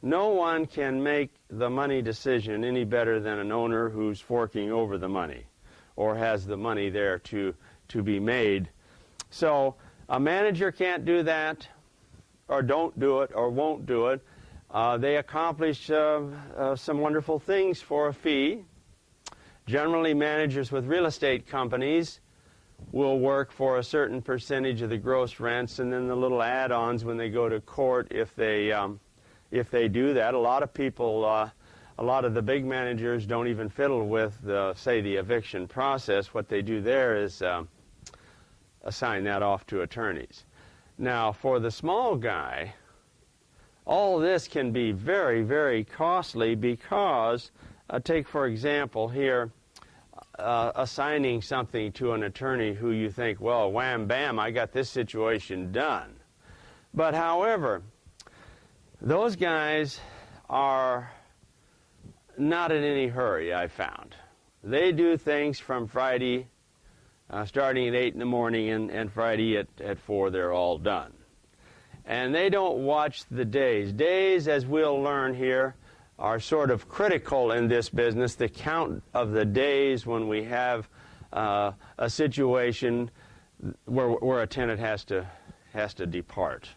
No one can make the money decision any better than an owner who's forking over the money or has the money there to be made. So a manager can't do that, or don't do it, or won't do it. They accomplish some wonderful things for a fee. Generally, managers with real estate companies will work for a certain percentage of the gross rents, and then the little add-ons when they go to court if they do that. A lot of people, a lot of the big managers don't even fiddle with, say, the eviction process. What they do there is assign that off to attorneys. Now, for the small guy, all this can be very, very costly because, take for example here, assigning something to an attorney who you think, well, wham, bam, I got this situation done. But however, those guys are not in any hurry, I found. They do things from Friday, starting at 8 in the morning, and Friday at 4 they're all done. And they don't watch the days. Days, as we'll learn here, are sort of critical in this business, the count of the days when we have a situation where a tenant has to depart.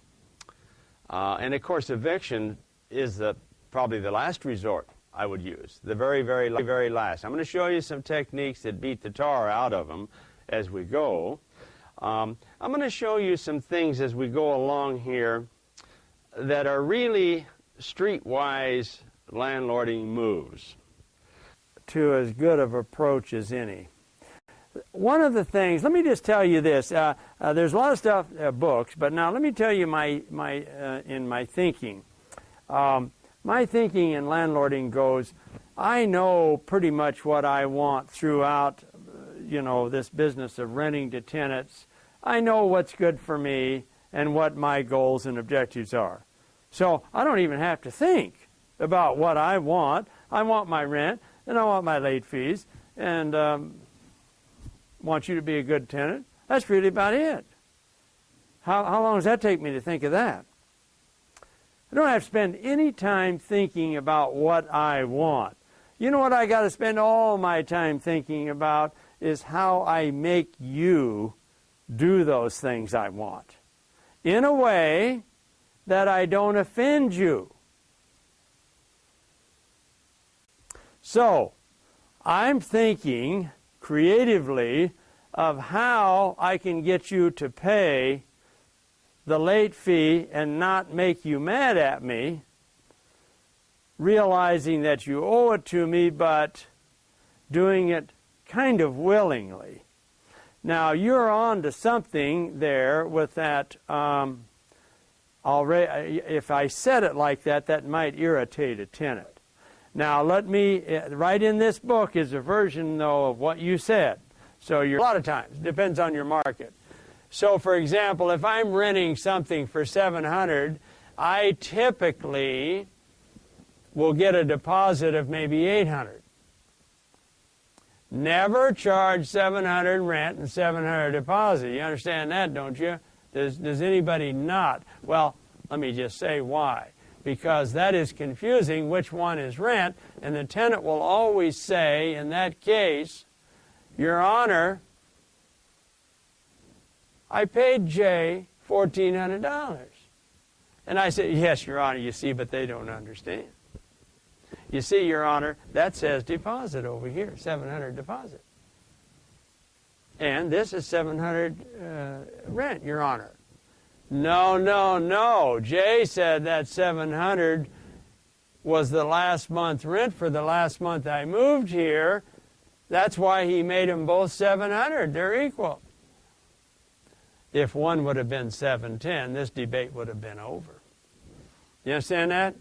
And of course, eviction is probably the last resort I would use, the very, very, very last. I'm going to show you some techniques that beat the tar out of them as we go. I'm going to show you some things as we go along here that are really streetwise landlording moves to as good of approach as any. One of the things, let me just tell you this, there's a lot of stuff, books, but now let me tell you in my thinking. My thinking in landlording goes, I know pretty much what I want throughout, this business of renting to tenants. I know what's good for me and what my goals and objectives are. So I don't even have to think about what I want. I want my rent, and I want my late fees, and want you to be a good tenant. That's really about it. How long does that take me to think of that? I don't have to spend any time thinking about what I want. You know what I got to spend all my time thinking about is how I make you do those things I want in a way that I don't offend you. So, I'm thinking creatively of how I can get you to pay the late fee and not make you mad at me, realizing that you owe it to me, but doing it kind of willingly. Now, you're on to something there with that. Already, if I said it like that, that might irritate a tenant. Now, right in this book is a version, though, of what you said. So a lot of times, depends on your market. So, for example, if I'm renting something for $700, I typically will get a deposit of maybe $800. Never charge $700 rent and $700 deposit. You understand that, don't you? Does anybody not? Well, let me just say why. Because that is confusing which one is rent, and the tenant will always say, in that case, Your Honor, I paid Jay $1,400. And I say, yes, Your Honor, you see, but they don't understand. You see, Your Honor, that says deposit over here, $700 deposit. And this is $700 rent, Your Honor. No, no, no. Jay said that $700 was the last month rent for the last month I moved here. That's why he made them both $700. They're equal. If one would have been $710, this debate would have been over. You understand that?